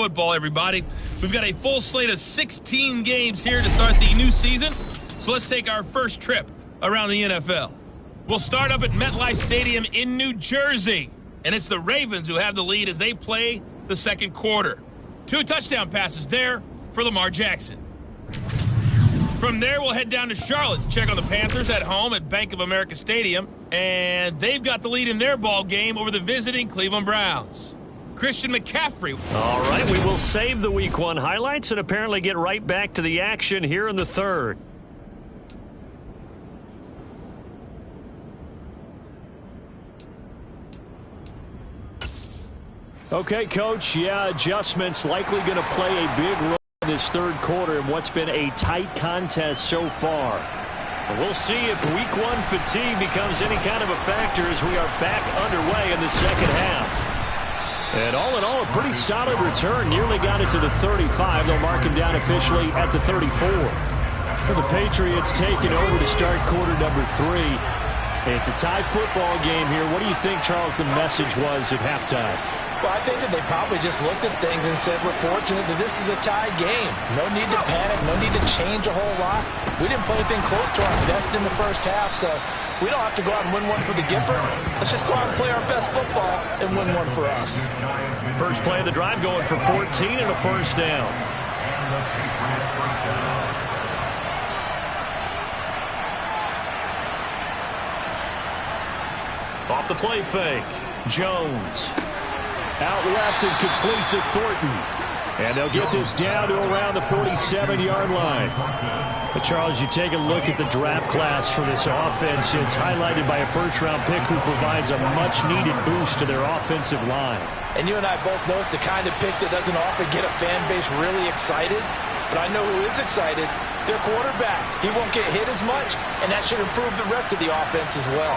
football, everybody. We've got a full slate of 16 games here to start the new season. So let's take our first trip around the NFL. We'll start up at MetLife Stadium in New Jersey. And it's the Ravens who have the lead as they play the second quarter. 2 touchdown passes there for Lamar Jackson. From there, we'll head down to Charlotte to check on the Panthers at home at Bank of America Stadium. And they've got the lead in their ball game over the visiting Cleveland Browns. Christian McCaffrey. All right, we will save the Week 1 highlights and apparently get right back to the action here in the third. Okay, Coach, adjustments likely going to play a big role in this third quarter in what's been a tight contest so far. And we'll see if Week 1 fatigue becomes any kind of a factor as we are back underway in the second half. And all in all, a pretty solid return. Nearly got it to the 35. They'll mark him down officially at the 34. For the Patriots taking over to start quarter number 3. It's a tie football game here. What do you think, Charles, the message was at halftime? Well, I think that they probably just looked at things and said, we're fortunate that this is a tie game. No need to panic, no need to change a whole lot. We didn't play anything close to our best in the first half, so we don't have to go out and win one for the Gipper. Let's just go out and play our best football and win one for us. First play of the drive going for 14 and a first down. Off the play fake, Jones. Out left and complete to Thornton. And they'll get this down to around the 47-yard line. But Charles, you take a look at the draft class for this offense. It's highlighted by a first-round pick who provides a much-needed boost to their offensive line. And you and I both know it's the kind of pick that doesn't often get a fan base really excited. But I know who is excited. Their quarterback. He won't get hit as much, and that should improve the rest of the offense as well.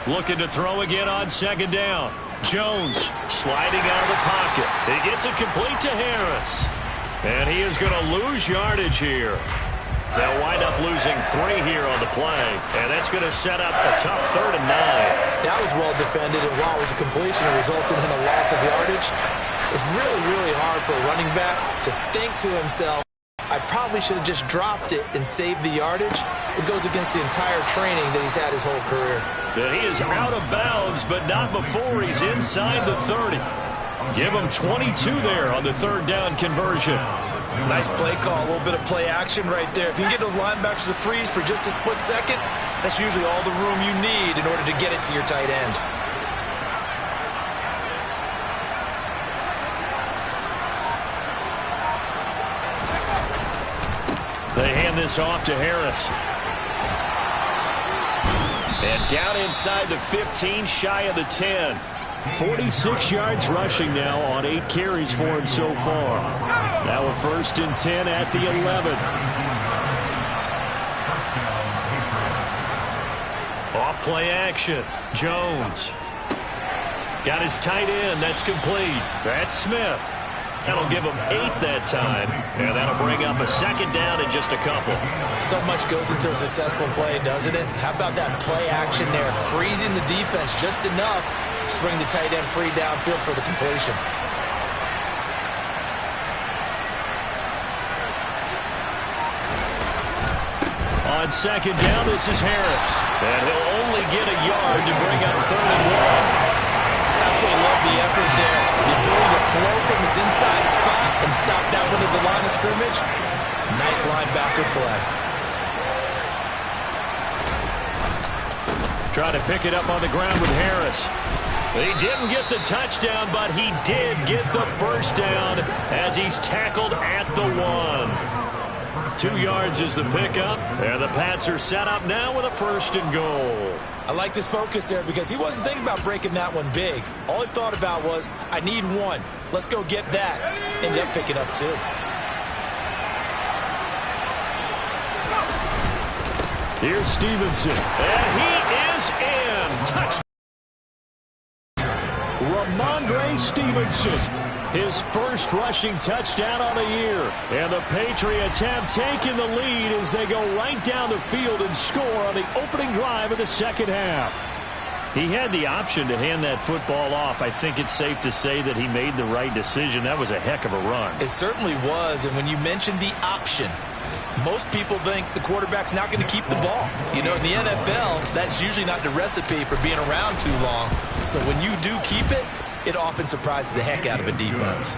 Looking to throw again on second down. Jones sliding out of the pocket. He gets it complete to Harris. And he is going to lose yardage here. They'll wind up losing 3 here on the play. And that's going to set up a tough 3rd and 9. That was well defended, and while it was a completion, it resulted in a loss of yardage. It's really, really hard for a running back to think to himself, I probably should have just dropped it and saved the yardage. It goes against the entire training that he's had his whole career. And he is out of bounds, but not before he's inside the 30. Give him 22 there on the 3rd down conversion. Nice play call, a little bit of play action right there. If you can get those linebackers to freeze for just a split second, that's usually all the room you need in order to get it to your tight end. They hand this off to Harris. And down inside the 15, shy of the 10. 46 yards rushing now on 8 carries for him so far. Now a 1st and 10 at the 11. Off play action. Jones. Got his tight end. That's complete. That's Smith. That'll give him 8 that time, and that'll bring up a 2nd down in just a couple. So much goes into a successful play, doesn't it? How about that play action there? Freezing the defense just enough to bring the tight end free downfield for the completion. On 2nd down, this is Harris. And he'll only get a yard to bring up 3rd and 1. Absolutely love the effort there. The ability to flow from his inside spot and stop that one at the line of scrimmage. Nice linebacker play. Trying to pick it up on the ground with Harris. He didn't get the touchdown, but he did get the first down as he's tackled at the 1. 2 yards is the pickup, and the Pats are set up now with a 1st and goal. I like this focus there because he wasn't thinking about breaking that one big. All he thought about was, I need 1. Let's go get that. Ended up picking up 2. Here's Stevenson, and he is in. Touchdown. Ramondre Stevenson, his first rushing touchdown on the year. And the Patriots have taken the lead as they go right down the field and score on the opening drive of the second half. He had the option to hand that football off. I think it's safe to say that he made the right decision. That was a heck of a run. It certainly was, and when you mentioned the option, most people think the quarterback's not going to keep the ball. You know, in the NFL, that's usually not the recipe for being around too long. So when you do keep it, it often surprises the heck out of a defense.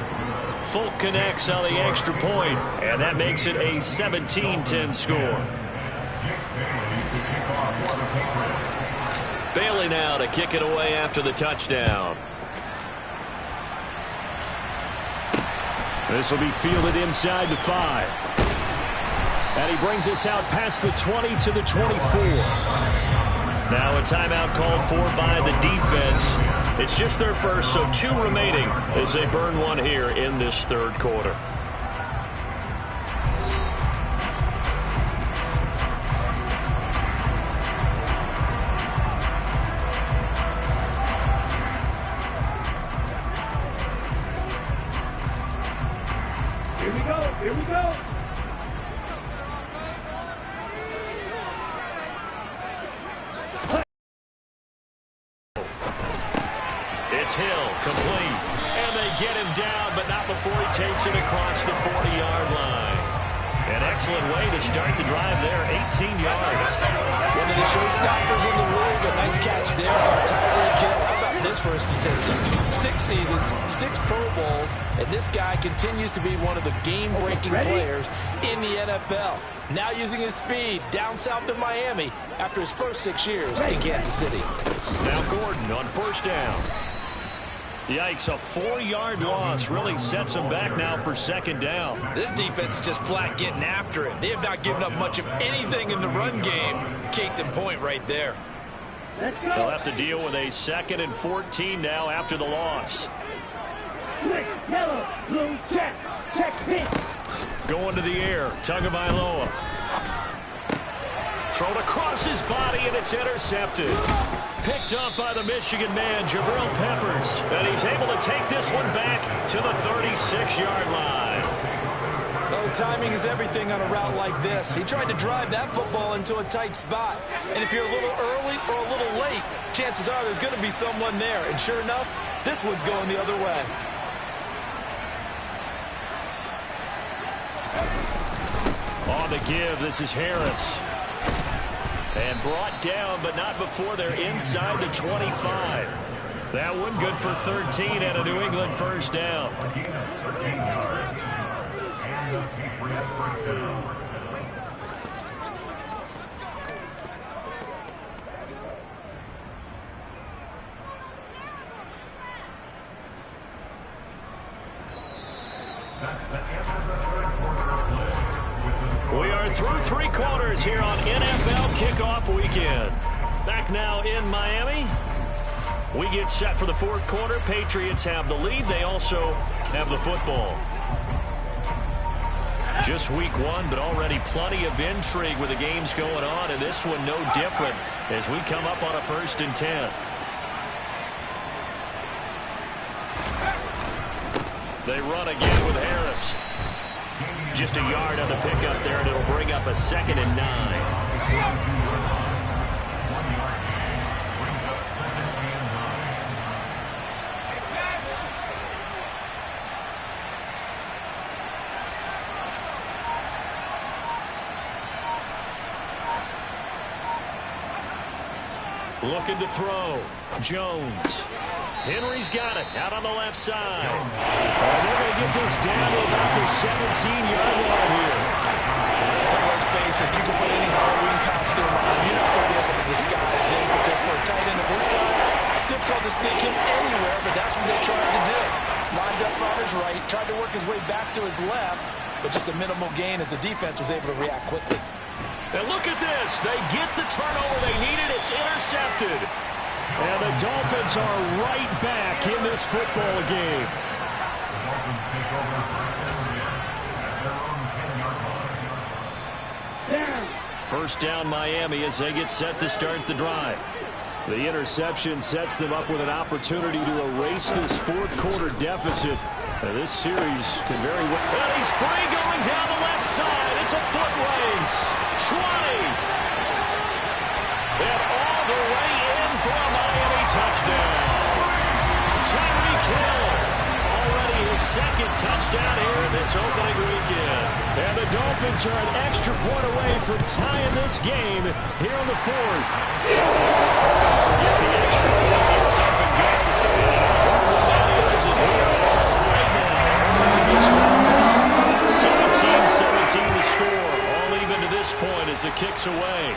Folk connects on the extra point, and that makes it a 17-10 score. Bailey now to kick it away after the touchdown. This will be fielded inside the 5. And he brings us out past the 20 to the 24. Now a timeout called for by the defense. It's just their first, so 2 remaining as they burn one here in this third quarter. Here we go. It's Hill, complete. And they get him down, but not before he takes it across the 40-yard line. An excellent way to start the drive there, 18 yards. One of the showstoppers in the league. A nice catch there on Tyreek Hill. How about this for a statistic? 6 seasons, 6 Pro Bowls, and this guy continues to be one of the game-breaking players in the NFL. Now using his speed down south in Miami after his first 6 years in Kansas City. Now Gordon on first down. Yikes, a 4-yard loss really sets them back now for second down. This defense is just flat getting after it. They have not given up much of anything in the run game. Case in point right there. They'll have to deal with a 2nd and 14 now after the loss. Yellow, blue, check, pink. Going to the air, Tagovailoa. Thrown across his body, and it's intercepted. Picked up by the Michigan man, Jabril Peppers. And he's able to take this one back to the 36-yard line. Oh, timing is everything on a route like this. He tried to drive that football into a tight spot. And if you're a little early or a little late, chances are there's going to be someone there. And sure enough, this one's going the other way. On the give, this is Harris. And brought down, but not before they're inside the 25. That one good for 13 and a New England first down. We are through 3 quarters here on NFL Kickoff Weekend. Back now in Miami. We get set for the 4th quarter. Patriots have the lead. They also have the football. Just week 1, but already plenty of intrigue with the games going on, and this one no different as we come up on a 1st and 10. They run again with Harris. Just a yard on the pickup there, and it'll bring up a 2nd and 9. Looking to throw. Jones. Henry's got it out on the left side. And they're going to get this down to about the 17-yard line here. Let's face it, you can put any Halloween costume on. You're not going to be able to disguise him because for a tight end of his size, difficult to sneak him anywhere, but that's what they tried to do. Lined up on his right, tried to work his way back to his left, but just a minimal gain as the defense was able to react quickly. And look at this. They get the turnover they needed. It's intercepted. And the Dolphins are right back in this football game. First down Miami as they get set to start the drive. The interception sets them up with an opportunity to erase this 4th quarter deficit. And this series can very well. And he's free going down the left side. It's a foot race. 20. And all the way in for a Miami touchdown. Tyreek Hill, already his second touchdown here in this opening weekend. And the Dolphins are an extra point away from tying this game here in the fourth. Forget the extra point, get something good. And the hard one that is we are all tied now. This fourth quarter, 17-17 the score. All even to this point as it kicks away.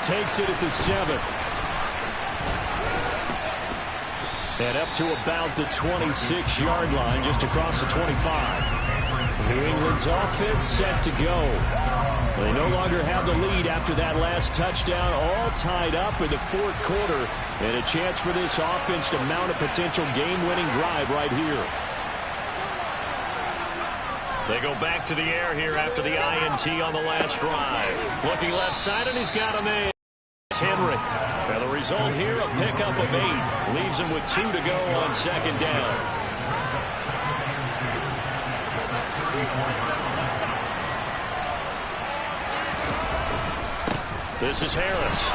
Takes it at the 7. And up to about the 26-yard line, just across the 25. New England's offense set to go. They no longer have the lead after that last touchdown, all tied up in the fourth quarter, and a chance for this offense to mount a potential game-winning drive right here. They go back to the air here after the INT on the last drive. Looking left side, and he's got him in. It's Henry. Now the result here, a pickup of 8. Leaves him with 2 to go on second down. This is Harris.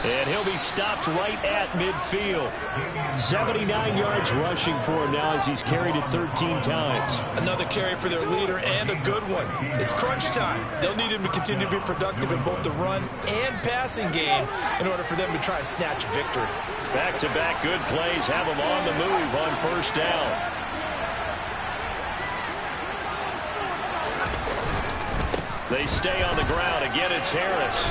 And he'll be stopped right at midfield. 79 yards rushing for him now as he's carried it 13 times. Another carry for their leader and a good one. It's crunch time. They'll need him to continue to be productive in both the run and passing game in order for them to try and snatch a victory. Back-to-back good plays have them on the move on first down. They stay on the ground. Again, it's Harris.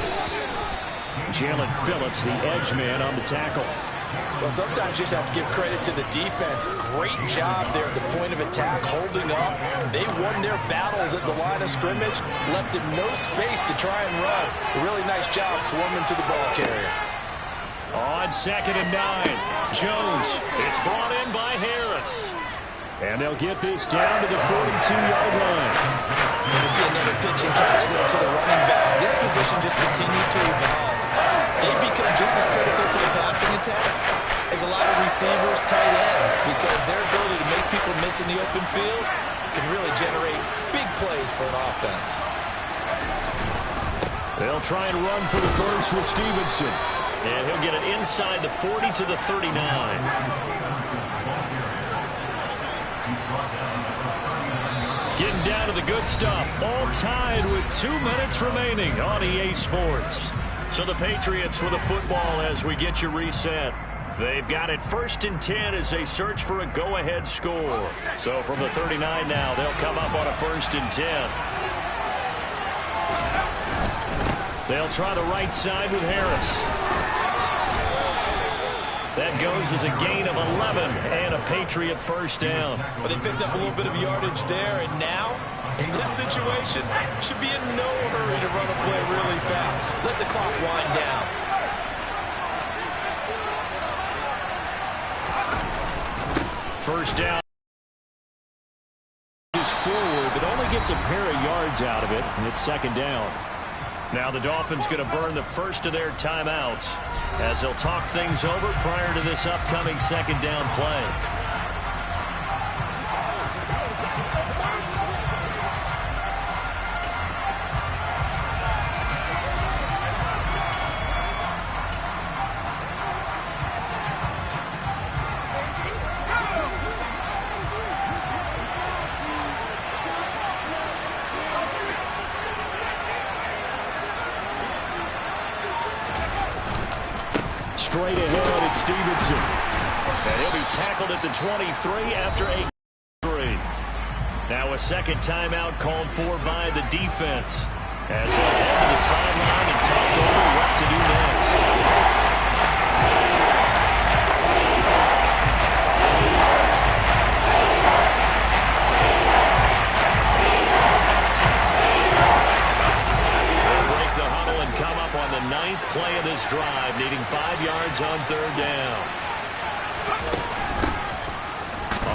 Jalen Phillips, the edge man, on the tackle. Well, sometimes you just have to give credit to the defense. Great job there at the point of attack, holding up. They won their battles at the line of scrimmage, left him no space to try and run. A really nice job swarming to the ball carrier. On 2nd and 9, Jones. It's brought in by Harris. And they'll get this down to the 42-yard line. You see another pitch and catch there to the running back. This position just continues to evolve. They become just as critical to the passing attack as a lot of receivers, tight ends, because their ability to make people miss in the open field can really generate big plays for an offense. They'll try and run for the first with Stevenson. And he'll get it inside the 40 to the 39. Getting down to the good stuff. All tied with 2 minutes remaining on EA Sports. So the Patriots with a football as we get you reset. They've got it 1st and 10 as they search for a go-ahead score. So from the 39 now, they'll come up on a 1st and 10. They'll try the right side with Harris. That goes as a gain of 11 and a Patriot first down. But they picked up a little bit of yardage there, and now, in this situation, should be in no hurry to run a play really fast. Let the clock wind down. First down. Is forward, but only gets a pair of yards out of it, and it's 2nd down. Now the Dolphins going to burn the first of their timeouts as they'll talk things over prior to this upcoming 2nd down play. Straight ahead, it's Stevenson. And he'll be tackled at the 23 after a 3. Now a second timeout called for by the defense as they'll head to the sideline and talk over what to do next. On the 9th play of this drive, needing 5 yards on 3rd down.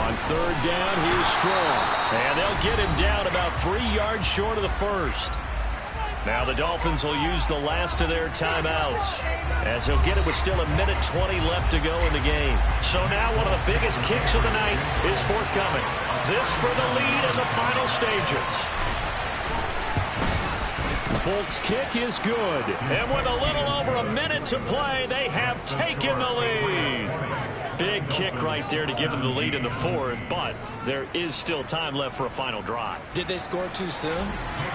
On 3rd down, here's Strong. And they'll get him down about 3 yards short of the first. Now the Dolphins will use the last of their timeouts as he'll get it with still 1:20 left to go in the game. So now one of the biggest kicks of the night is forthcoming. This for the lead in the final stages. Folk's kick is good. And with a little over a minute to play, they have taken the lead. Big kick right there to give them the lead in the fourth, but there is still time left for a final drive. Did they score too soon?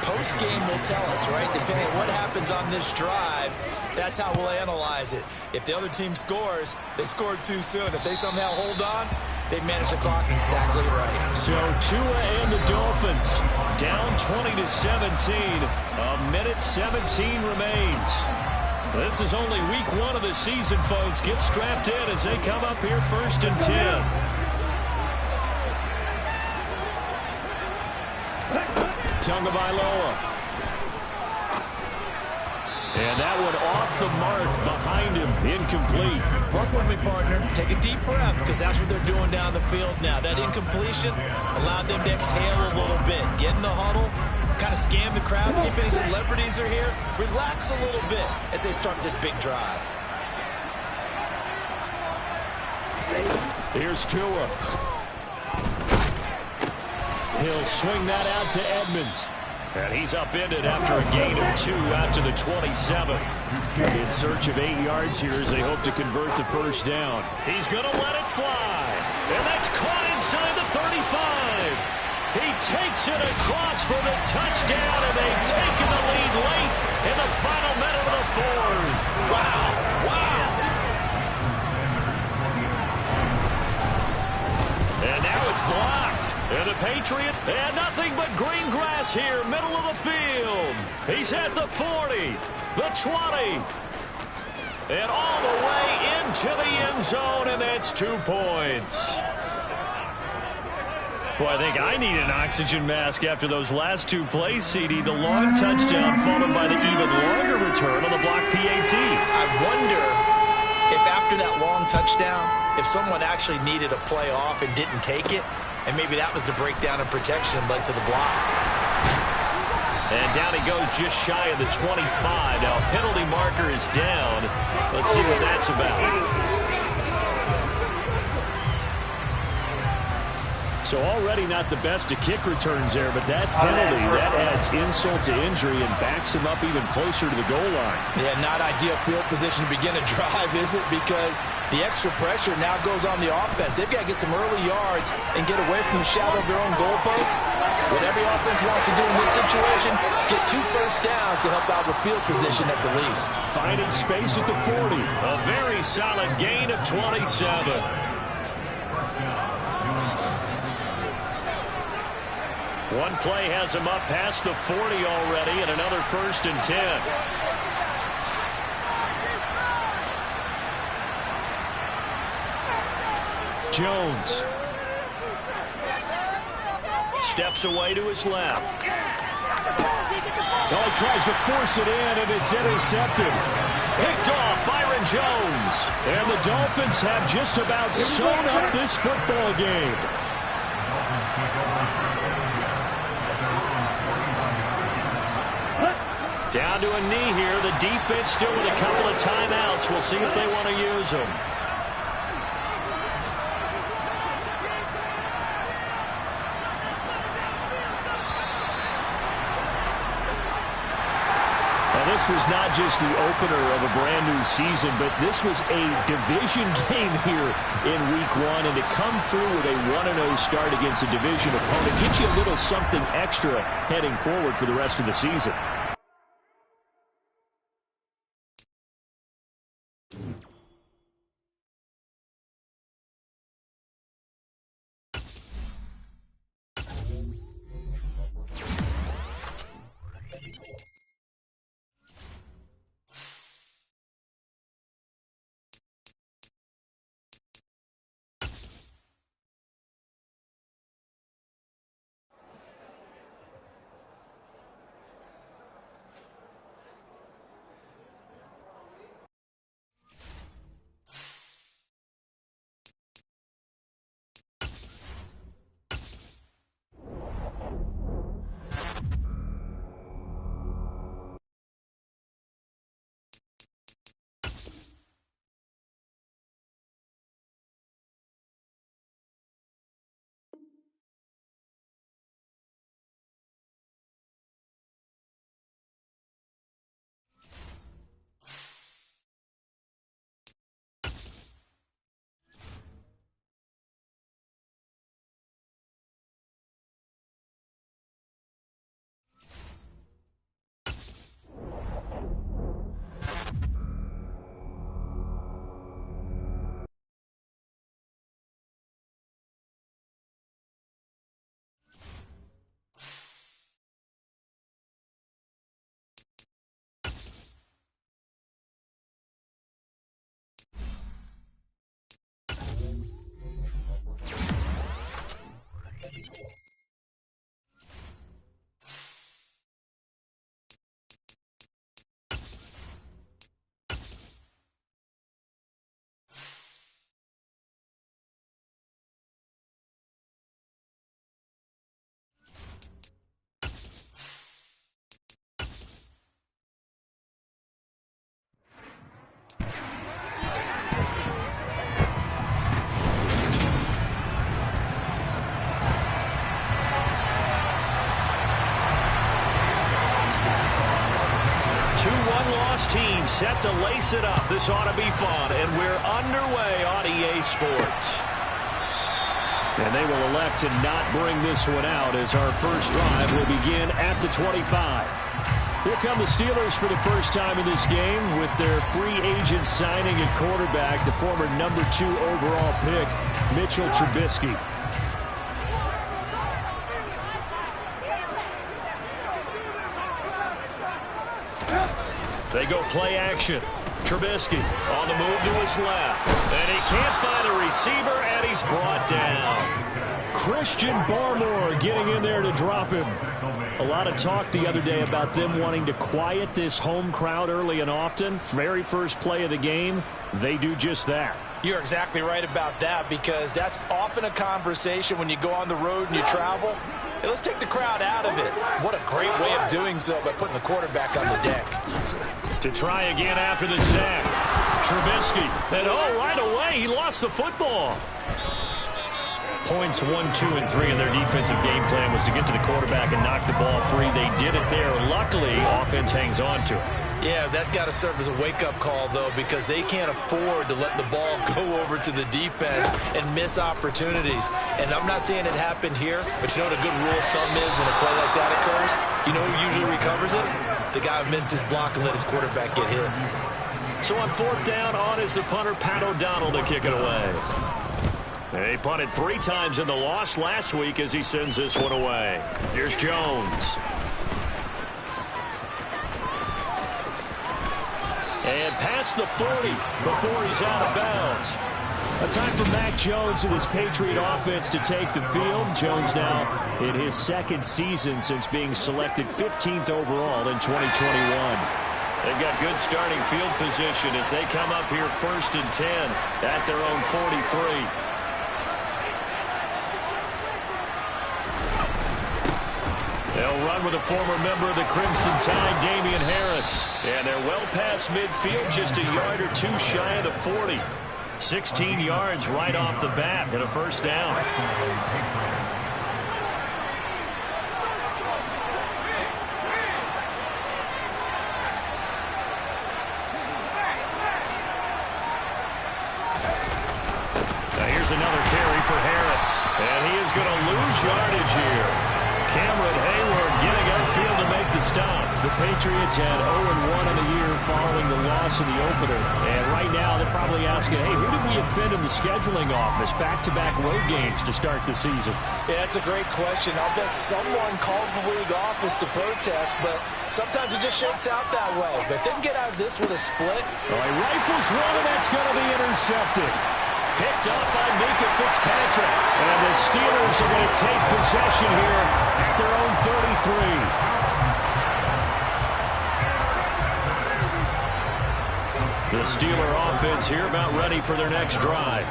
Post-game will tell us, right? Depending on what happens on this drive, that's how we'll analyze it. If the other team scores, they scored too soon. If they somehow hold on, they manage the clock exactly right. So Tua and the Dolphins down 20-17. A minute 17 remains. This is only week 1 of the season, folks. Get strapped in as they come up here 1st and 10. Tagovailoa. And that one off the mark behind him. Incomplete. Work with me, partner. Take a deep breath, because that's what they're doing down the field now. That incompletion allowed them to exhale a little bit. Get in the huddle, kind of scan the crowd, see if any celebrities are here. Relax a little bit as they start this big drive. Here's Tua. He'll swing that out to Edmonds. And he's upended after a gain of 2 out to the 27. In search of 8 yards here as they hope to convert the first down. He's going to let it fly. And that's caught inside the 35. He takes it across for the touchdown, and they've taken the lead late in the final minute of the fourth. Wow. Wow. And now it's blocked. And the Patriot had nothing but green grass here, middle of the field. He's at the 40, the 20, and all the way into the end zone, and that's 2 points. Boy, I think I need an oxygen mask after those last 2 plays, CD. The long touchdown followed by the even longer return on the block PAT. I wonder if after that long touchdown, if someone actually needed a play off and didn't take it, and maybe that was the breakdown in protection that led to the block. And down he goes just shy of the 25. Now, penalty marker is down. Let's see what that's about. So already not the best of kick returns there, but that penalty, that adds insult to injury and backs him up even closer to the goal line. Yeah, not ideal field position to begin a drive, is it? Because the extra pressure now goes on the offense. They've got to get some early yards and get away from the shadow of their own goalposts. What every offense wants to do in this situation, get 2 first downs to help out with field position at the least. Finding space at the 40. A very solid gain of 27. One play has him up past the 40 already, and another 1st and 10. Jones steps away to his left. Oh, he tries to force it in, and it's intercepted. Picked off Byron Jones. And the Dolphins have just about sewn up this football game. Down to a knee here. The defense still with a couple of timeouts. We'll see if they want to use them. Now, this was not just the opener of a brand new season, but this was a division game here in week 1. And to come through with a 1-0 start against a division opponent gets you a little something extra heading forward for the rest of the season. Team set to lace it up. This ought to be fun, and we're underway on EA Sports. And they will elect to not bring this one out as our first drive will begin at the 25. Here come the Steelers for the first time in this game with their free agent signing at quarterback, the former #2 overall pick, Mitchell Trubisky. They go play action. Trubisky on the move to his left. And he can't find a receiver, and he's brought down. Christian Barmore getting in there to drop him. A lot of talk the other day about them wanting to quiet this home crowd early and often. Very first play of the game, they do just that. You're exactly right about that, because that's often a conversation when you go on the road and you travel. Hey, let's take the crowd out of it. What a great way of doing so by putting the quarterback on the deck. To try again after the sack. Trubisky. And right away, he lost the football. Points 1, 2, and 3 in their defensive game plan was to get to the quarterback and knock the ball free. They did it there. Luckily, offense hangs on to it. Yeah, that's got to serve as a wake-up call, though, because they can't afford to let the ball go over to the defense and miss opportunities. And I'm not saying it happened here, but you know what a good rule of thumb is when a play like that occurs? You know who usually recovers it? The guy who missed his block and let his quarterback get hit. So on 4th down, on is the punter, Pat O'Donnell, to kick it away. He punted 3 times in the loss last week as he sends this one away. Here's Jones. And past the 40 before he's out of bounds. A time for Mac Jones and his Patriot offense to take the field. Jones now in his 2nd season since being selected 15th overall in 2021. They've got good starting field position as they come up here 1st and 10 at their own 43. They'll run with a former member of the Crimson Tide, Damian Harris. And they're well past midfield, just a yard or 2 shy of the 40. 16 yards right off the bat and a 1st down. Now here's another carry for Harris. And he is going to lose yardage here. Cameron Hayward getting upfield to make the stop. The Patriots had 0-1 in the year following the loss in the opener. And right now they're probably asking, hey, who did we offend in the scheduling office? Back-to-back road games to start the season. Yeah, that's a great question. I'll bet someone called the league office to protest, but sometimes it just shakes out that way. But they can get out of this with a split. Well, he rifles one, and that's going to be intercepted. Picked up by Minka Fitzpatrick. And the Steelers are going to take possession here at their own 33. The Steeler offense here about ready for their next drive.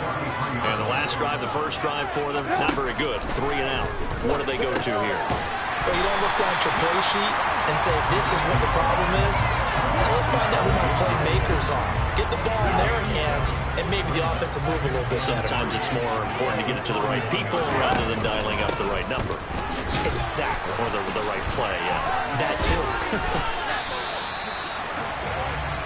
And the last drive, the first drive for them, not very good. 3 and out. What do they go to here? Well, you don't look down at your play sheet and say, this is what the problem is. Now let's find out who my playmakers are. Get the ball in their hands, and maybe the offense will move a little bit better. Sometimes it's more important to get it to the right people rather than dialing up the right number. Exactly. Or the right play, yeah. That too.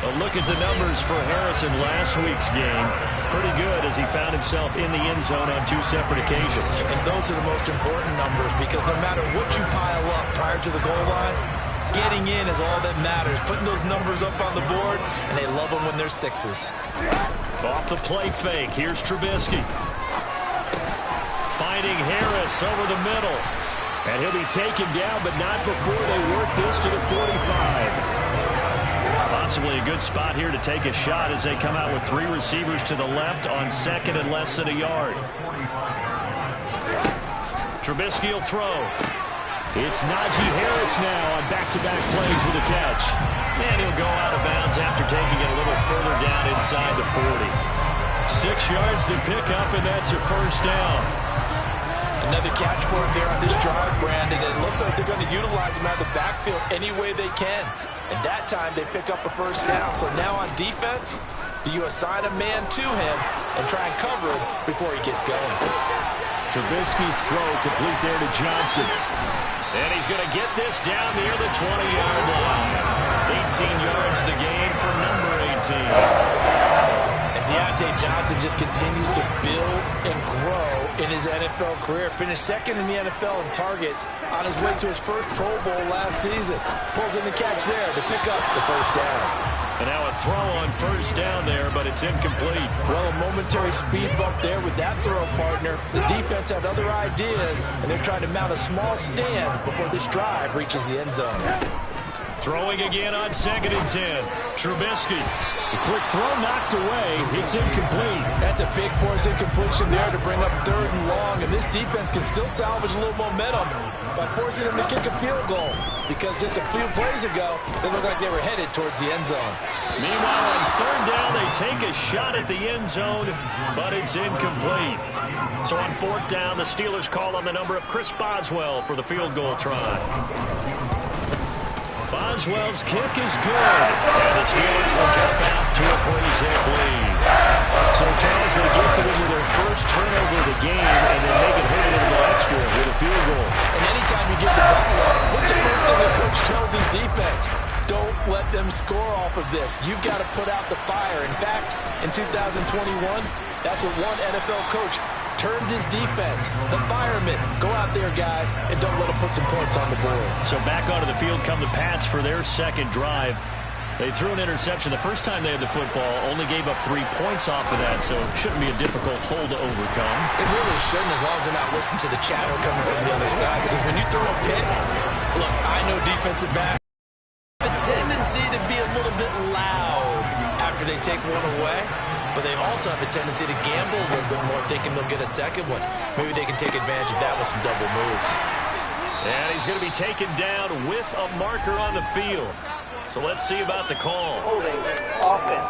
A look at the numbers for Harrison last week's game. Pretty good as he found himself in the end zone on 2 separate occasions. And those are the most important numbers, because no matter what you pile up prior to the goal line, getting in is all that matters. Putting those numbers up on the board, and they love them when they're 6s. Off the play fake, here's Trubisky. Finding Harris over the middle. And he'll be taken down, but not before they work this to the 45. Possibly a good spot here to take a shot as they come out with 3 receivers to the left on 2nd and less than a yard. Trubisky will throw. It's Najee Harris now on back-to-back plays with a catch. And he'll go out of bounds after taking it a little further down inside the 40. 6 yards to pick up, and that's a first down. Another catch for him there on this drive, Brandon. And it looks like they're going to utilize him out of the backfield any way they can. And that time they pick up a first down. So now on defense, do you assign a man to him and try and cover him before he gets going? Trubisky's throw complete there to Johnson. And he's going to get this down near the 20-yard line. 18 yards the gain for number 18. And Deontay Johnson just continues to build and grow in his NFL career. Finished second in the NFL in targets on his way to his first Pro Bowl last season. Pulls in the catch there to pick up the first down. And now a throw on first down there, but it's incomplete. Well, a momentary speed bump there with that throw, partner. The defense had other ideas, and they're trying to mount a small stand before this drive reaches the end zone. Throwing again on 2nd and 10. Trubisky. A quick throw knocked away. It's incomplete. That's a big force incompletion there to bring up 3rd and long, and this defense can still salvage a little momentum by forcing them to kick a field goal, because just a few plays ago, they looked like they were headed towards the end zone. Meanwhile, on 3rd down, they take a shot at the end zone, but it's incomplete. So on 4th down, the Steelers call on the number of Chris Boswell for the field goal try. Boswell's kick is good, and the Steelers will jump out to a 3-zip lead. So, Charles, they get to them with their first turnover of the game, and then make it hurt a little bit extra with a field goal. And anytime you get the ball, what's the first thing the coach tells his defense? Don't let them score off of this. You've got to put out the fire. In fact, in 2021, that's what one NFL coach turned his defense. The firemen. Go out there, guys, and don't let them put some points on the board. So back onto the field come the Pats for their second drive. They threw an interception the first time they had the football, only gave up 3 points off of that, so it shouldn't be a difficult hole to overcome. It really shouldn't, as long as they're not listening to the chatter coming from the other side, because when you throw a pick, look, I know defensive backs have a tendency to be a little bit loud after they take one away. But they also have a tendency to gamble a little bit more, thinking they'll get a second one. Maybe they can take advantage of that with some double moves. And he's going to be taken down with a marker on the field. So let's see about the call. Holding offense.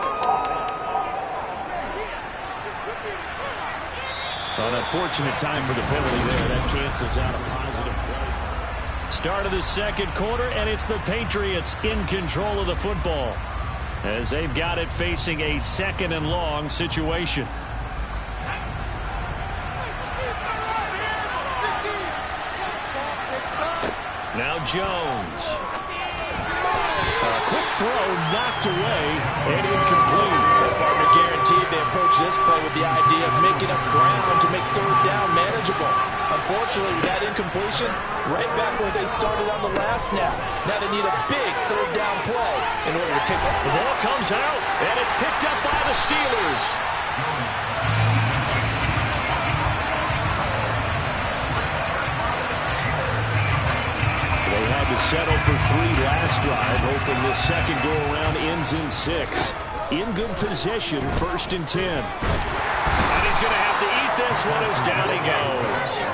An unfortunate time for the penalty there. That cancels out a positive play. Start of the second quarter, and it's the Patriots in control of the football, as they've got it facing a 2nd and long situation. Now Jones. A quick throw knocked away and incomplete. Partner guaranteed they approach this play with the idea of making up ground to make 3rd down manageable. Unfortunately, with that incompletion, right back where they started on the last snap. Now they need a big 3rd down play in order to pick up. The ball comes out, and it's picked up by the Steelers. They had to settle for 3 last drive, hoping this second go-around ends in 6. In good position, 1st and 10. And he's going to have to eat this one as down he goes.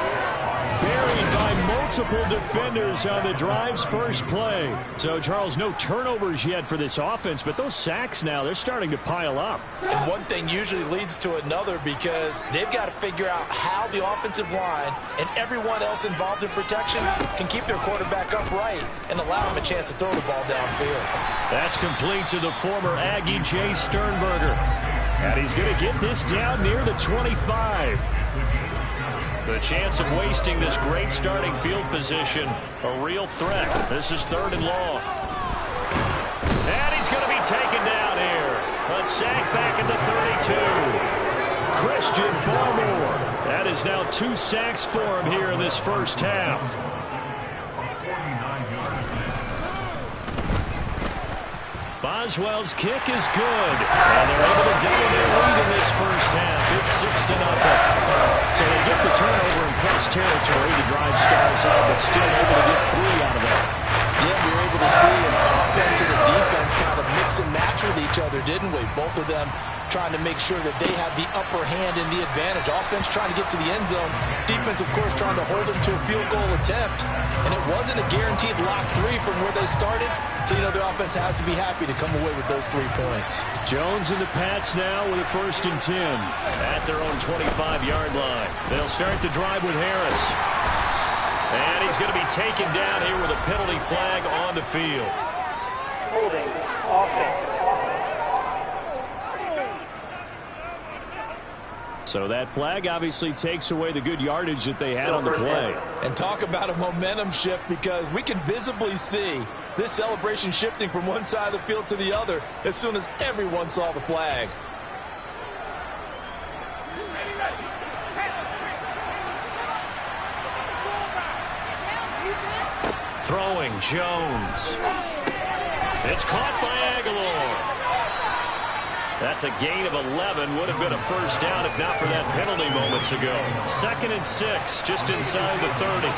Buried by multiple defenders on the drive's first play. So, Charles, no turnovers yet for this offense, but those sacks now, they're starting to pile up. And one thing usually leads to another, because they've got to figure out how the offensive line and everyone else involved in protection can keep their quarterback upright and allow him a chance to throw the ball downfield. That's complete to the former Aggie, Jay Sternberger. And he's going to get this down near the 25. The chance of wasting this great starting field position, a real threat. This is 3rd and long. And he's going to be taken down here. A sack back at the 32. Christian Barmore. That is now 2 sacks for him here in this first half. Boswell's kick is good, and they're able to double their lead in this first half. It's 6-0. So they get the turnover in plus territory. The drive stalls out, but still able to get 3 out of that. Yeah, we were able to see an offense and a defense kind of mix and match with each other, didn't we? Both of them trying to make sure that they have the upper hand and the advantage. Offense trying to get to the end zone. Defense, of course, trying to hold them to a field goal attempt. And it wasn't a guaranteed lock 3 from where they started. So, the offense has to be happy to come away with those 3 points. Jones and the Pats now with a 1st and 10. At their own 25-yard line. They'll start the drive with Harris. And he's going to be taken down here with a penalty flag on the field. Holding offense. So that flag obviously takes away the good yardage that they had on the play. And talk about a momentum shift, because we can visibly see this celebration shifting from one side of the field to the other as soon as everyone saw the flag. Throwing Jones. It's caught by Aguilar. That's a gain of 11. Would have been a first down if not for that penalty moments ago. 2nd and 6, just inside the 30.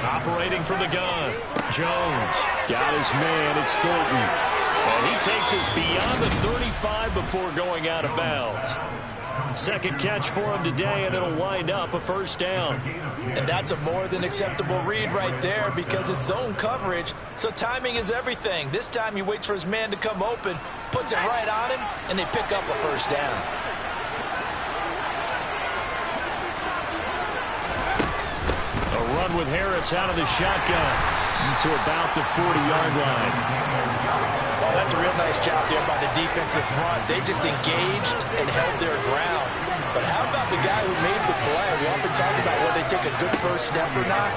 Operating from the gun. Jones got his man. It's Thornton. And he takes us beyond the 35 before going out of bounds. 2nd catch for him today, and it'll wind up a first down. And that's a more than acceptable read right there, because it's zone coverage, so timing is everything. This time he waits for his man to come open, puts it right on him, and they pick up a first down. A run with Harris out of the shotgun to about the 40-yard line. Well, that's a real nice job there by the defensive front. They just engaged and held their ground. But how about the guy who made the play? We often talk about whether they take a good first step or not.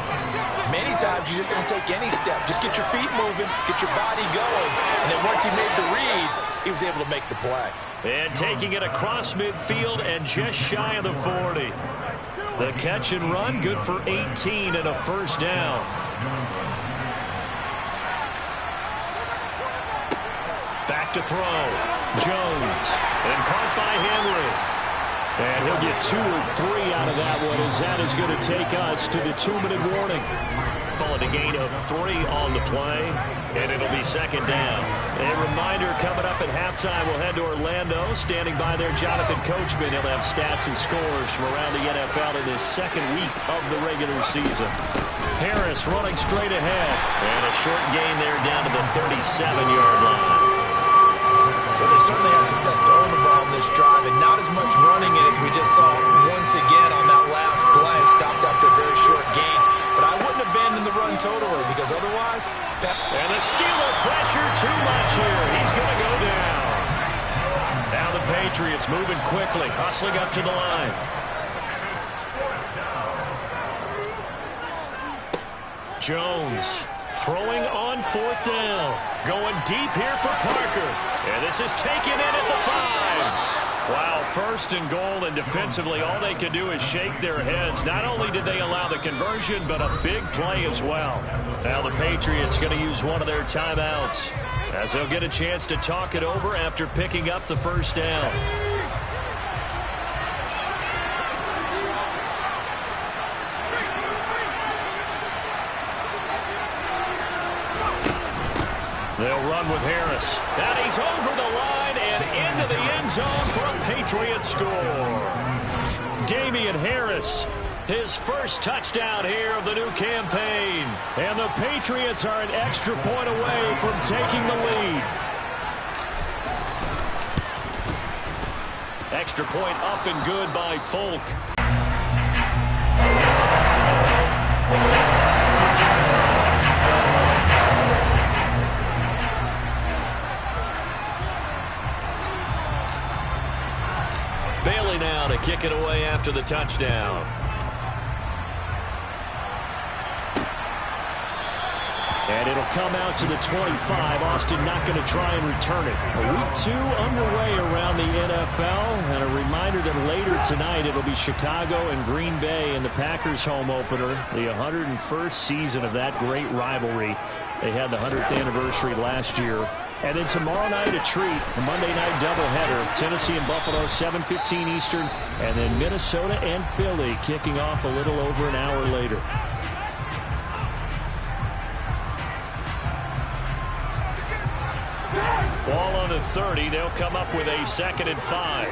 Many times you just don't take any step. Just get your feet moving, get your body going. And then once he made the read, he was able to make the play. And taking it across midfield and just shy of the 40. The catch and run, good for 18 and a first down. Back to throw. Jones. And caught by Henry. And he'll get 2 or 3 out of that one, as that is going to take us to the 2-minute warning. Calling a gain of 3 on the play, and it'll be 2nd down. A reminder, coming up at halftime, we'll head to Orlando. Standing by there, Jonathan Coachman. He'll have stats and scores from around the NFL in this 2nd week of the regular season. Harris running straight ahead. And a short gain there down to the 37-yard line. Well, they certainly had success throwing the ball in this drive, and not as much running it as we just saw once again on that last play. Stopped after a very short gain. But I wouldn't abandon the run totally, because otherwise... And the Steeler pressure too much here. He's going to go down. Now the Patriots moving quickly, hustling up to the line. Jones throwing on 4th down. Going deep here for Parker. And this is taken in at the 5. Wow, 1st and goal, and defensively all they could do is shake their heads. Not only did they allow the conversion, but a big play as well. Now the Patriots going to use one of their timeouts, as they'll get a chance to talk it over after picking up the first down. They'll run with Harris. And he's over the line and into the end zone for a Patriot score. Damian Harris, his first touchdown here of the new campaign. And the Patriots are an extra point away from taking the lead. Extra point up and good by Folk. Bailey now to kick it away after the touchdown. And it'll come out to the 25. Austin not going to try and return it. Week 2 underway around the NFL. And a reminder that later tonight it'll be Chicago and Green Bay in the Packers home opener. The 101st season of that great rivalry. They had the 100th anniversary last year. And then tomorrow night a treat, a Monday night doubleheader. Tennessee and Buffalo, 7:15 Eastern. And then Minnesota and Philly kicking off a little over an hour later. 30. They'll come up with a 2nd and 5.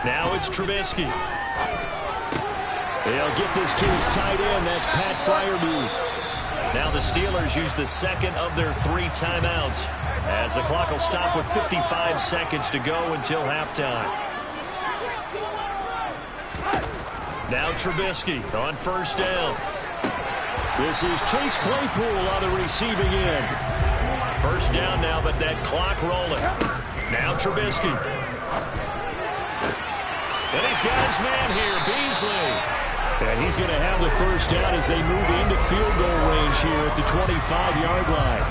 Now it's Trubisky. They'll get this to his tight end. That's Pat Freiermuth. Now the Steelers use the 2nd of their 3 timeouts, as the clock will stop with 55 seconds to go until halftime. Now Trubisky on 1st down. This is Chase Claypool on the receiving end. 1st down now, but that clock rolling. Now Trubisky. And he's got his man here, Beasley. And he's going to have the 1st down as they move into field goal range here at the 25-yard line.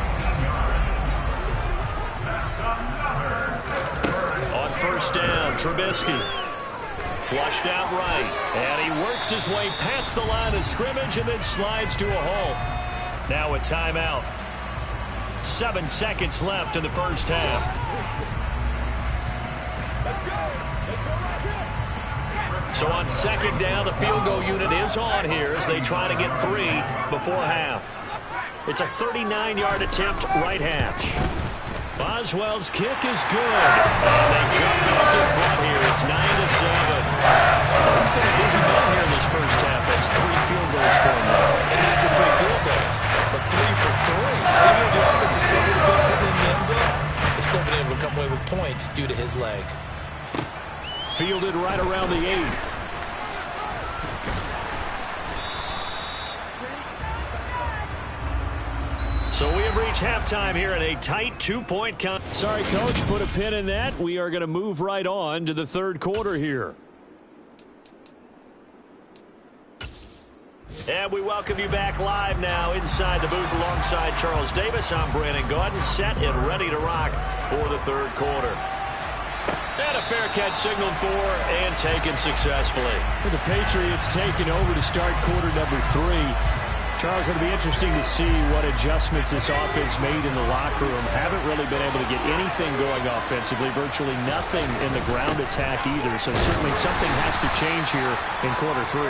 On 1st down, Trubisky. Flushed out right. And he works his way past the line of scrimmage and then slides to a halt. Now a timeout. 7 seconds left in the 1st half. So on 2nd down, the field goal unit is on here as they try to get 3 before half. It's a 39-yard attempt, right hash. Boswell's kick is good. And they jump back in front here. It's 9-7. So he's been a busy man here in this 1st half. That's 3 field goals for him now. And not just 3 field goals, but 3 for 3. So even though the offense has struggled a bit putting in the end zone, they've still been able to come away with points due to his leg. Fielded right around the 8. So we have reached halftime here in a tight 2-point count. Sorry, Coach, put a pin in that. We are going to move right on to the 3rd quarter here. And we welcome you back live now inside the booth alongside Charles Davis. I'm Brandon Gaudin, set and ready to rock for the 3rd quarter. And a fair catch signaled for and taken successfully. For the Patriots taking over to start quarter number 3. Charles, it'll be interesting to see what adjustments this offense made in the locker room. Haven't really been able to get anything going offensively, virtually nothing in the ground attack either. So certainly something has to change here in quarter 3.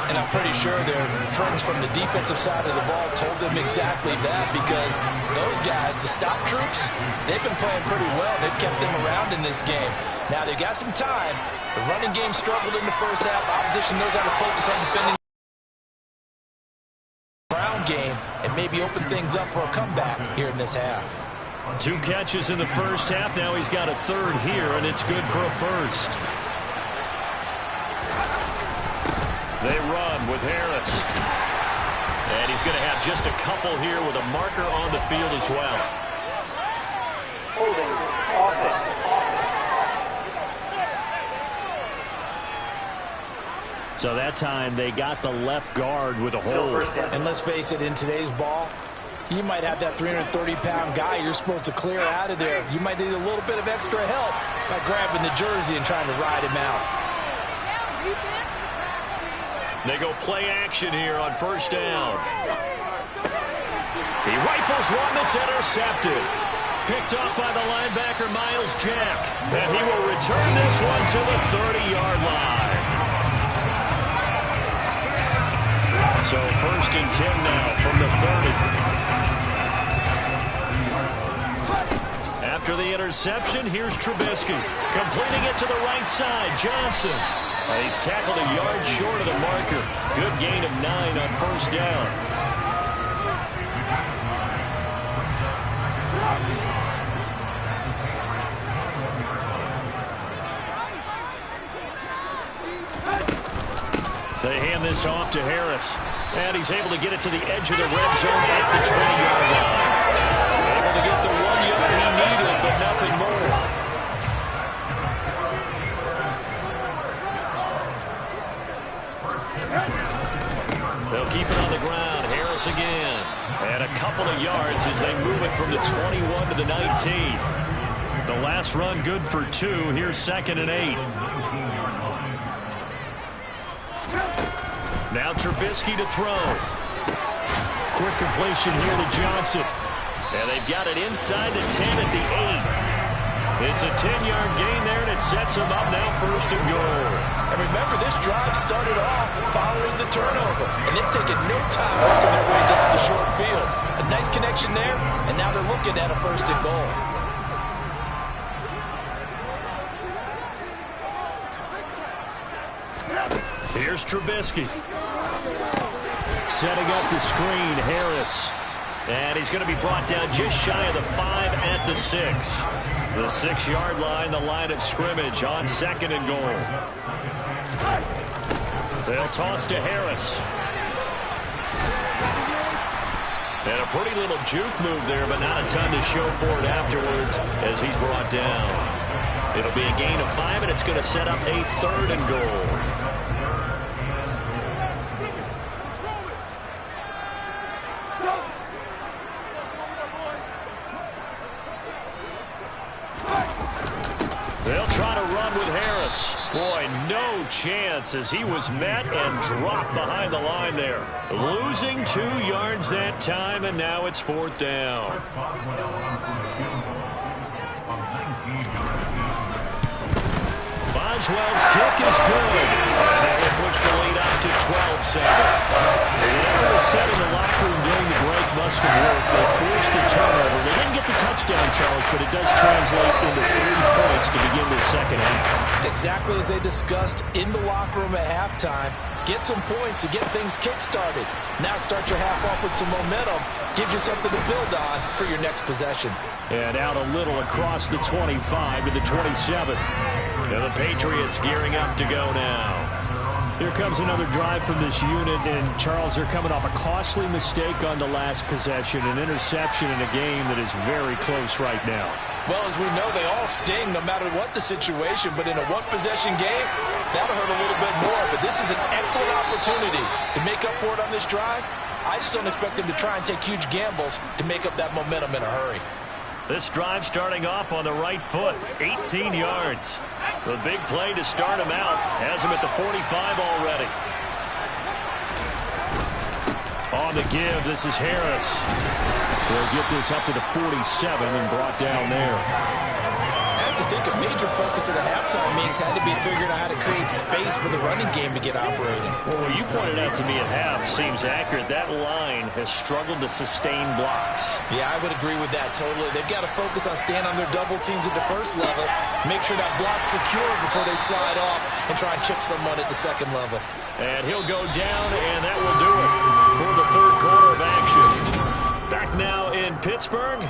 And I'm pretty sure their friends from the defensive side of the ball told them exactly that, because those guys, the stop troops, they've been playing pretty well. They've kept them around in this game. Now they've got some time. The running game struggled in the 1st half. Opposition knows how to focus on defending game and maybe open things up for a comeback here in this half. 2 catches in the 1st half. Now he's got a 3rd here, and it's good for a 1st. They run with Harris. And he's going to have just a couple here with a marker on the field as well. Holding offense. So that time they got the left guard with a hold. And let's face it, in today's ball, you might have that 330-pound guy you're supposed to clear out of there. You might need a little bit of extra help by grabbing the jersey and trying to ride him out. They go play action here on 1st down. He rifles one that's intercepted. Picked up by the linebacker, Miles Jack. And he will return this one to the 30-yard line. So 1st and 10 now from the 30. After the interception, here's Trubisky. Completing it to the right side, Johnson. And he's tackled a yard short of the marker. Good gain of 9 on 1st down. They hand this off to Harris. And he's able to get it to the edge of the red zone at the 20-yard line. Able to get the 1 yard he needed, but nothing more. They'll keep it on the ground. Harris again. And a couple of yards as they move it from the 21 to the 19. The last run good for 2. Here's 2nd and 8. Now Trubisky to throw. Quick completion here to Johnson. And they've got it inside the 10 at the 8. It's a 10-yard gain there, and it sets them up now 1st and goal. And remember, this drive started off following the turnover. And they've taken no time working their way down the short field. And nice connection there, and now they're looking at a 1st and goal. Here's Trubisky. Setting up the screen, Harris. And he's going to be brought down just shy of the 5 at the 6. The 6-yard line, the line of scrimmage on 2nd and goal. They'll toss to Harris. And a pretty little juke move there, but not a ton to show for it afterwards as he's brought down. It'll be a gain of 5, and it's going to set up a 3rd and goal. They'll try to run with Harris. Boy, no chance as he was met and dropped behind the line there. Losing 2 yards that time, and now it's 4th down. Boswell's kick is good. And that will push the lead up to 12-7. Whatever was said in the locker room during the break must have worked. They forced the turnover. They didn't get the touchdown, Charles, but it does translate into 3 points to begin the second half. Exactly as they discussed in the locker room at halftime. Get some points to get things kick-started. Now start your half off with some momentum. Gives you something to build on for your next possession. And out a little across the 25 to the 27. And the Patriots gearing up to go now. Here comes another drive from this unit, and Charles, they're coming off a costly mistake on the last possession, an interception in a game that is very close right now. Well, as we know, they all sting no matter what the situation, but in a one-possession game, that'll hurt a little bit more. But this is an excellent opportunity to make up for it on this drive. I just don't expect them to try and take huge gambles to make up that momentum in a hurry. This drive starting off on the right foot, 18 yards. The big play to start him out has him at the 45 already. On the give, this is Harris. They'll get this up to the 47 and brought down there. I have to think a major focus of the halftime meetings had to be figuring out how to create space for the running game to get operating. Well, what you pointed out to me at half seems accurate. That line has struggled to sustain blocks. Yeah, I would agree with that totally. They've got to focus on staying on their double teams at the first level, make sure that block's secure before they slide off and try and chip someone at the second level. And he'll go down, and that will do it for the 3rd quarter of action. Back now in Pittsburgh.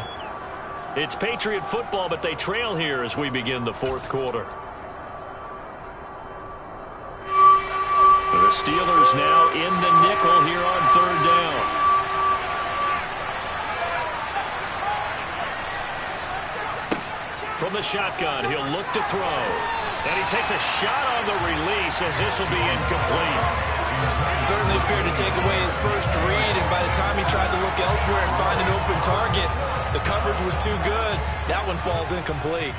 It's Patriot football, but they trail here as we begin the 4th quarter. The Steelers now in the nickel here on 3rd down. From the shotgun, he'll look to throw. And he takes a shot on the release as this will be incomplete. Certainly appeared to take away his first read, and by the time he tried to look elsewhere and find an open target, the coverage was too good. That one falls incomplete.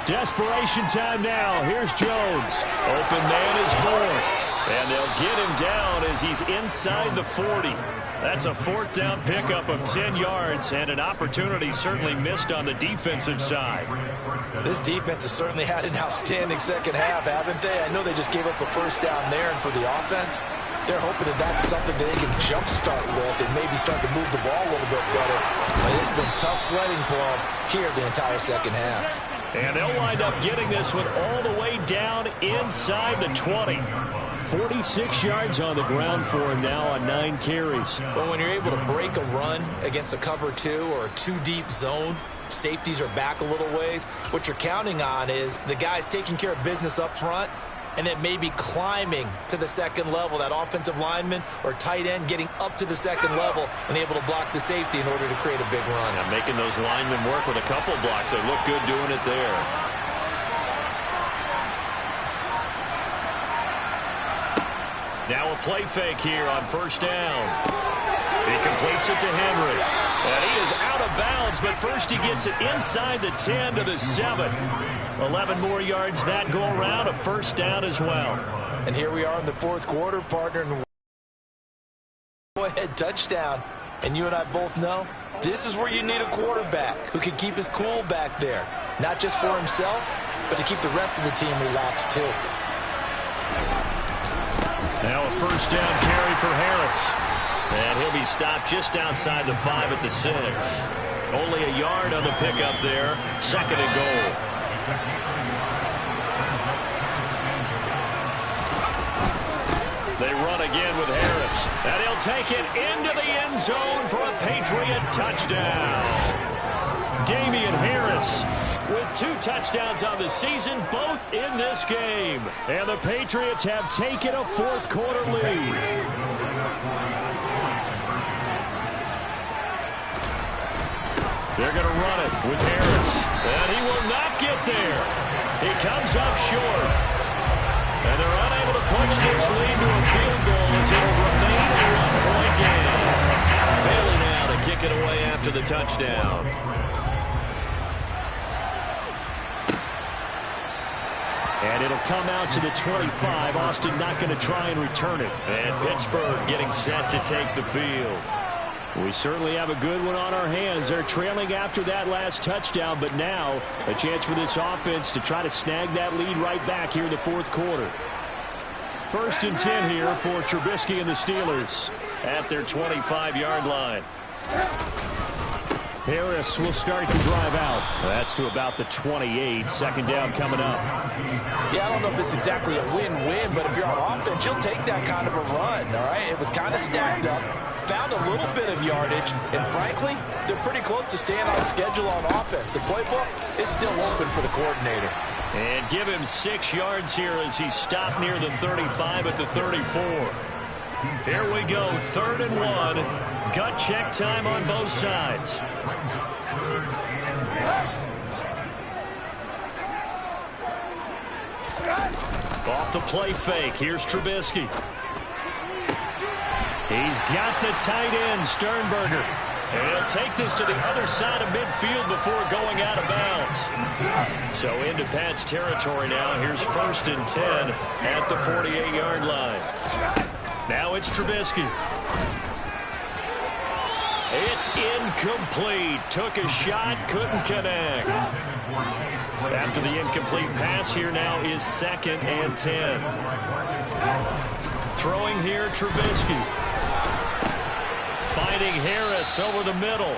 Desperation time now. Here's Jones. Open man is born. And they'll get him down as he's inside the 40. That's a 4th down pickup of 10 yards and an opportunity certainly missed on the defensive side. This defense has certainly had an outstanding second half, haven't they? I know they just gave up a 1st down there, and for the offense, they're hoping that that's something that they can jumpstart with and maybe start to move the ball a little bit better. But it's been tough sledding for them here the entire second half. And they'll wind up getting this one all the way down inside the 20. 46 yards on the ground for him now on 9 carries. Well, when you're able to break a run against a cover 2 or a 2-deep zone, safeties are back a little ways. What you're counting on is the guys taking care of business up front and then maybe climbing to the second level, that offensive lineman or tight end getting up to the second level and able to block the safety in order to create a big run. And making those linemen work with a couple blocks. They look good doing it there. Now a play fake here on 1st down. He completes it to Henry. And he is out of bounds, but first he gets it inside the 10 to the 7. 11 more yards that go around, a 1st down as well. And here we are in the 4th quarter, partner. Go-ahead touchdown. And you and I both know this is where you need a quarterback who can keep his cool back there. Not just for himself, but to keep the rest of the team relaxed too. Now a first down carry for Harris. And he'll be stopped just outside the 5 at the 6. Only a yard on the pickup there. 2nd and goal. They run again with Harris. And he'll take it into the end zone for a Patriot touchdown. Damian Harris with 2 touchdowns on the season, both in this game. And the Patriots have taken a 4th quarter lead. They're going to run it with Harris. And he will not get there. He comes up short. And they're unable to push this lead to a field goal as it will remain a 1-point game. Bailey now to kick it away after the touchdown. And it'll come out to the 25. Austin not going to try and return it. And Pittsburgh getting set to take the field. We certainly have a good one on our hands. They're trailing after that last touchdown, but now a chance for this offense to try to snag that lead right back here in the 4th quarter. 1st and 10 here for Trubisky and the Steelers at their 25-yard line. Harris will start to drive out. That's to about the 28. 2nd down coming up. Yeah, I don't know if it's exactly a win-win, but if you're on offense, you'll take that kind of a run, all right? It was kind of stacked up, found a little bit of yardage, and frankly, they're pretty close to staying on schedule on offense. The playbook is still open for the coordinator. And give him 6 yards here as he's stopped near the 35 at the 34. Here we go, 3rd and 1. Gut check time on both sides. Off the play fake. Here's Trubisky. He's got the tight end, Sternberger. And he'll take this to the other side of midfield before going out of bounds. So into Pat's territory now. Here's 1st and 10 at the 48-yard line. Now it's Trubisky. It's incomplete. Took a shot, couldn't connect. After the incomplete pass, here now is 2nd and 10. Throwing here, Trubisky. Finding Harris over the middle.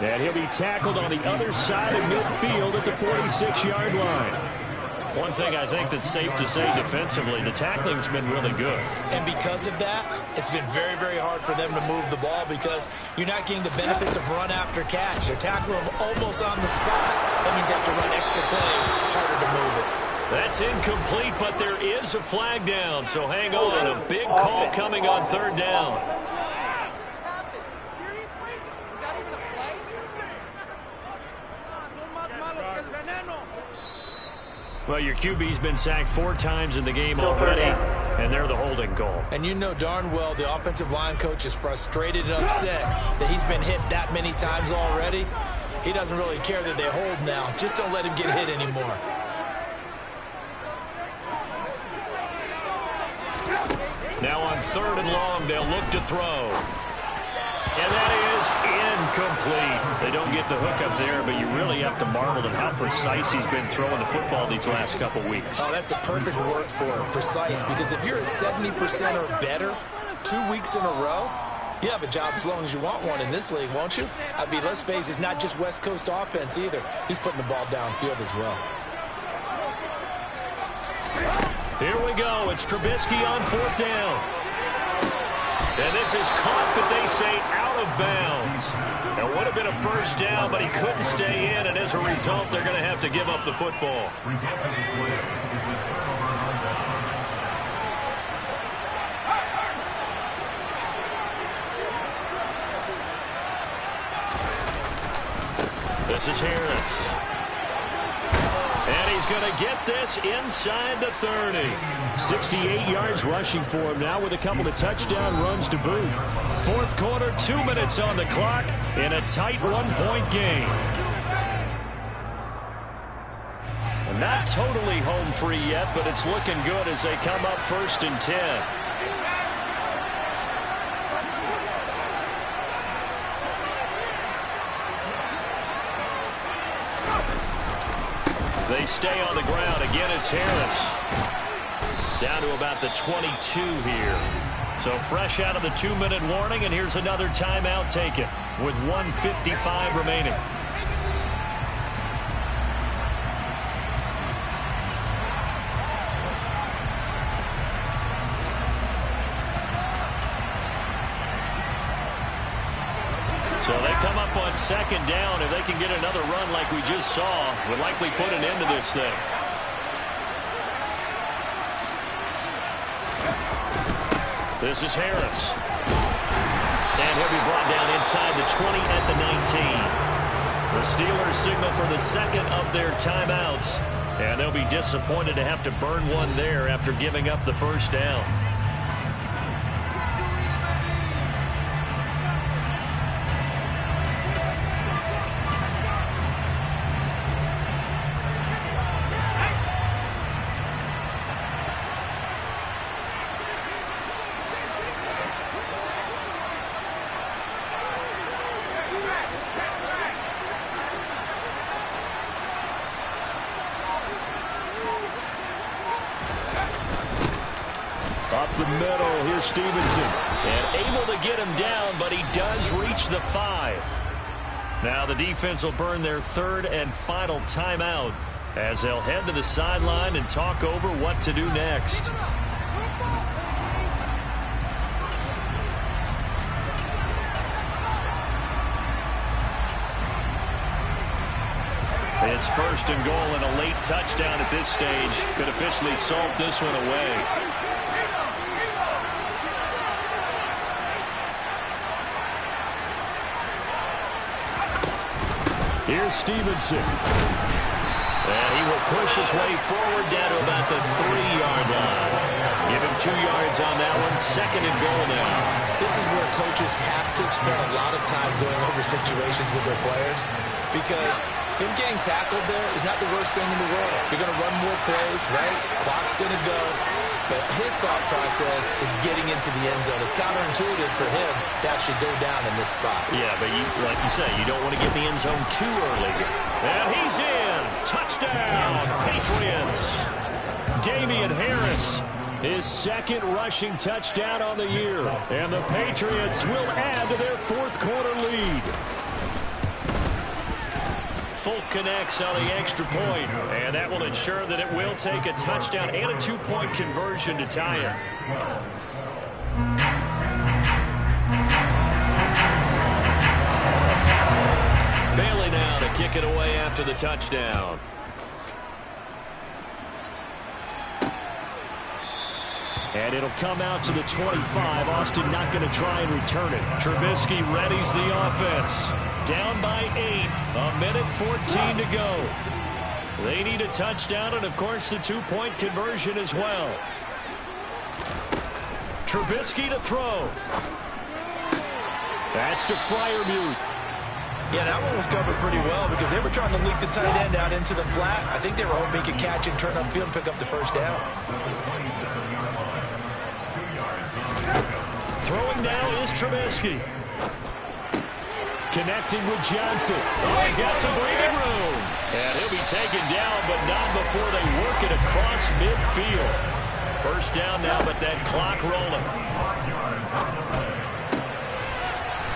And he'll be tackled on the other side of midfield at the 46-yard line. One thing I think that's safe to say defensively, the tackling's been really good. And because of that, it's been very, very hard for them to move the ball because you're not getting the benefits of run after catch. They're tackling them almost on the spot. That means they have to run extra plays, harder to move it. That's incomplete, but there is a flag down, so hang on. A big call coming on 3rd down. Well, your QB's been sacked 4 times in the game already, and they're the holding call. And you know darn well the offensive line coach is frustrated and upset that he's been hit that many times already. He doesn't really care that they hold now. Just don't let him get hit anymore. Now on 3rd and long, they'll look to throw. And that is incomplete. They don't get the hook up there, but you really have to marvel at how precise he's been throwing the football these last couple weeks. Oh, that's the perfect word for it, precise, because if you're at 70% or better 2 weeks in a row, you have a job as long as you want one in this league, won't you? I mean, let's face it, it's not just West Coast offense either. He's putting the ball downfield as well. Here we go. It's Trubisky on 4th down. And this is caught, but they say out of bounds. It would have been a first down, but he couldn't stay in, and as a result, they're going to have to give up the football. This is Harris. And he's going to get this inside the 30. 68 yards rushing for him now with a couple of touchdown runs to boot. 4th quarter, 2 minutes on the clock in a tight 1-point game. Not totally home free yet, but it's looking good as they come up 1st and 10. They stay on the ground. Again, it's Harris. Down to about the 22 here. So fresh out of the 2-minute warning, and here's another timeout taken with 1:55 remaining. So they come up on second down. If they can get another run like we just saw, would likely put an end to this thing. This is Harris. And he'll be brought down inside the 20 at the 19. The Steelers signal for the second of their timeouts. And they'll be disappointed to have to burn one there after giving up the first down. Up the middle, here's Stevenson. And able to get him down, but he does reach the 5. Now the defense will burn their third and final timeout as they'll head to the sideline and talk over what to do next. It's first and goal, and a late touchdown at this stage could officially salt this one away. Here's Stevenson. And he will push his way forward down to about the 3-yard line. Give him 2 yards on that one. Second and goal now. This is where coaches have to spend a lot of time going over situations with their players, because him getting tackled there is not the worst thing in the world. You're going to run more plays, right? Clock's going to go. But his thought process is getting into the end zone. It's counterintuitive for him to actually go down in this spot. Yeah, but like you say, you don't want to get the end zone too early. And he's in. Touchdown, Patriots. Damian Harris, his second rushing touchdown on the year. And the Patriots will add to their fourth-quarter lead. Folk connects on the extra point, and that will ensure that it will take a touchdown and a 2-point conversion to tie it. Bailey now to kick it away after the touchdown. And it'll come out to the 25. Austin not going to try and return it. Trubisky readies the offense. Down by 8. 1:14 to go. They need a touchdown and, of course, the 2-point conversion as well. Trubisky to throw. That's to Freiermuth. Yeah, that one was covered pretty well because they were trying to leak the tight end out into the flat. I think they were hoping he could catch and turn upfield and pick up the first down. Throwing now is Trubisky. Connecting with Johnson. Oh, he's got some breathing room. And he'll be taken down, but not before they work it across midfield. First down now, but that clock rolling.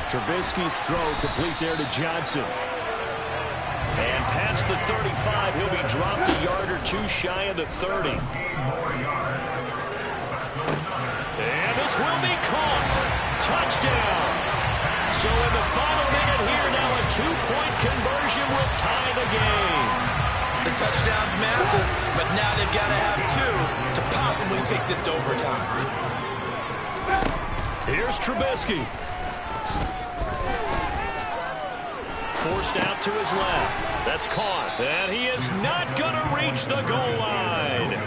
Trubisky's throw complete there to Johnson. And past the 35, he'll be dropped a yard or two shy of the 30. And this will be caught. Touchdown. So in the final minute here now, a 2-point conversion will tie the game. The touchdown's massive, but now they've got to have 2 to possibly take this to overtime. Here's Trubisky. Forced out to his left. That's caught. And he is not going to reach the goal line.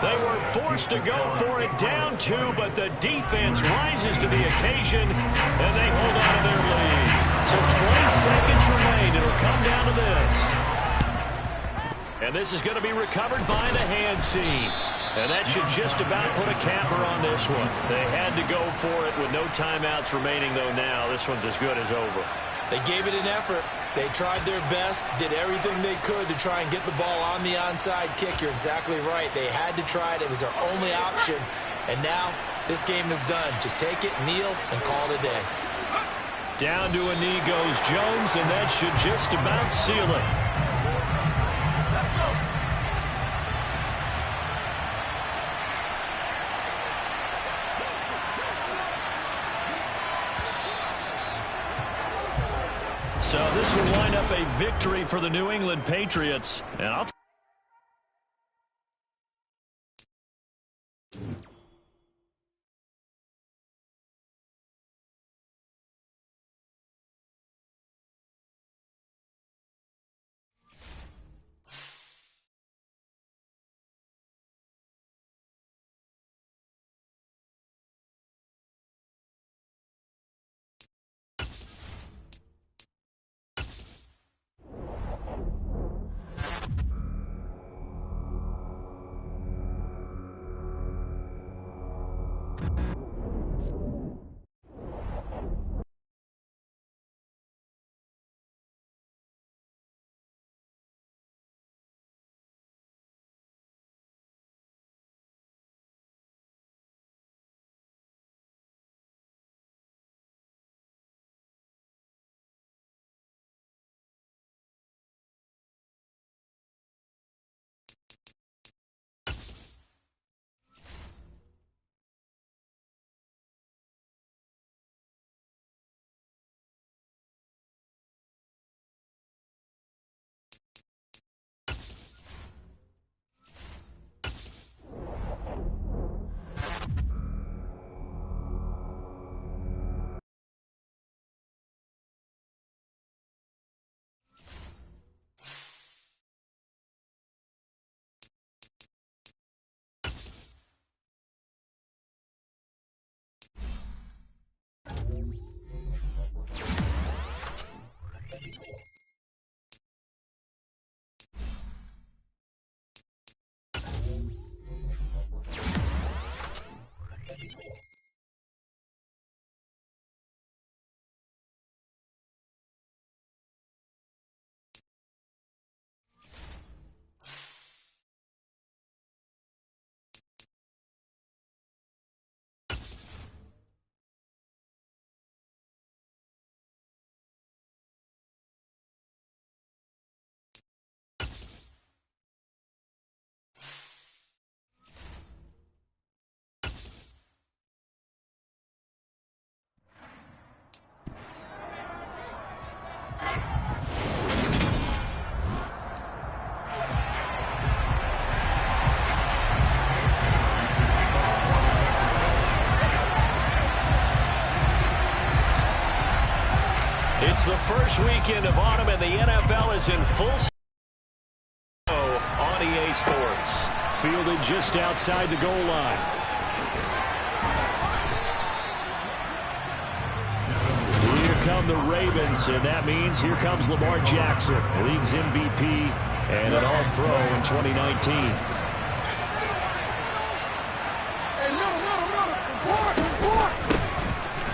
They were forced to go for it down 2, but the defense rises to the occasion, and they hold on to their lead. So 20 seconds remain. It'll come down to this. And this is going to be recovered by the hands team. And that should just about put a capper on this one. They had to go for it with no timeouts remaining, though now. This one's as good as over. They gave it an effort. They tried their best, did everything they could to try and get the ball on the onside kick. You're exactly right. They had to try it. It was their only option. And now this game is done. Just take it, kneel, and call it a day. Down to a knee goes Jones, and that should just about seal it. So this will wind up a victory for the New England Patriots. And I'll It's the first weekend of autumn, and the NFL is in full swing on EA Sports. Fielded just outside the goal line. Here come the Ravens, and that means here comes Lamar Jackson, league's MVP and an All-Pro in 2019.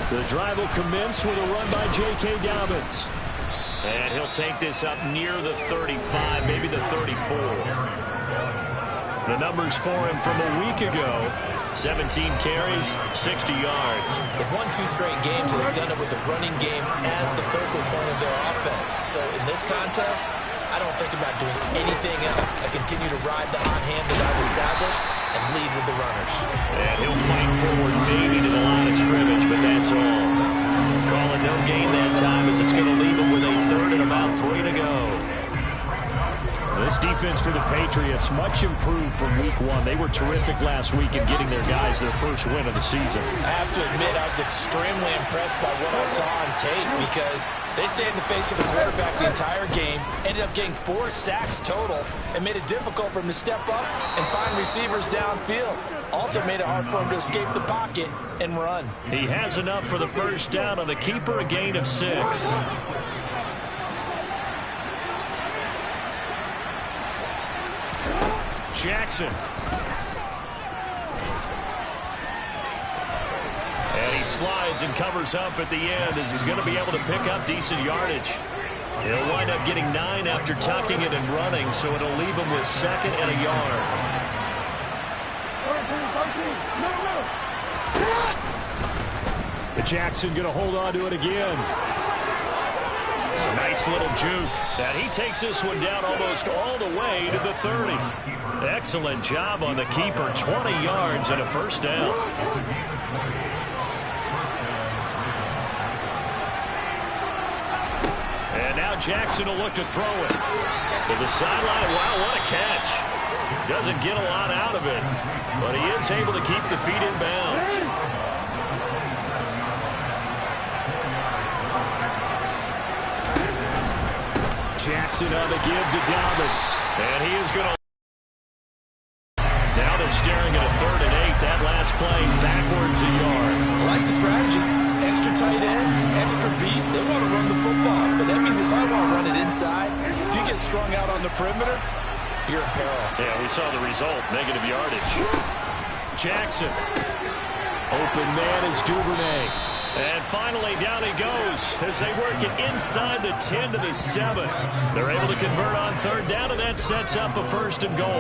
The drive will commence with a run by J.K. Dobbins. And he'll take this up near the 35, maybe the 34. The numbers for him from a week ago: 17 carries, 60 yards. They've won 2 straight games, and they've done it with the running game as the focal point of their offense. So in this contest, I don't think about doing anything else. I continue to ride the hot hand that I've established and lead with the runners. And he'll fight forward maybe to the line of scrimmage, but that's all. Calling no gain that time, as it's going to leave him with a third and about 3 to go. This defense for the Patriots, much improved from week 1. They were terrific last week in getting their guys their first win of the season. I have to admit, I was extremely impressed by what I saw on tape, because they stayed in the face of the quarterback the entire game, ended up getting 4 sacks total, and made it difficult for him to step up and find receivers downfield. Also made it hard for him to escape the pocket and run. He has enough for the first down on the keeper, a gain of 6. Jackson. And he slides and covers up at the end, as he's going to be able to pick up decent yardage. He'll wind up getting 9 after tucking it and running, so it'll leave him with 2nd and a yard. Jackson going to hold on to it again. Nice little juke. And he takes this one down almost all the way to the 30. Excellent job on the keeper. 20 yards and a first down. And now Jackson will look to throw it. To the sideline. Wow, what a catch. Doesn't get a lot out of it, but he is able to keep the feet in bounds. Jackson on the give to Dobbins. And he is going to... Now they're staring at a 3rd and 8. That last play backwards a yard. I like the strategy. Extra tight ends, extra beef. They want to run the football, but that means they probably want to run it inside. If you get strung out on the perimeter, you're in peril. Yeah, we saw the result. Negative yardage. Jackson. Open man is Duvernay. And finally, down he goes as they work it inside the 10 to the 7. They're able to convert on 3rd down, and that sets up a 1st and goal.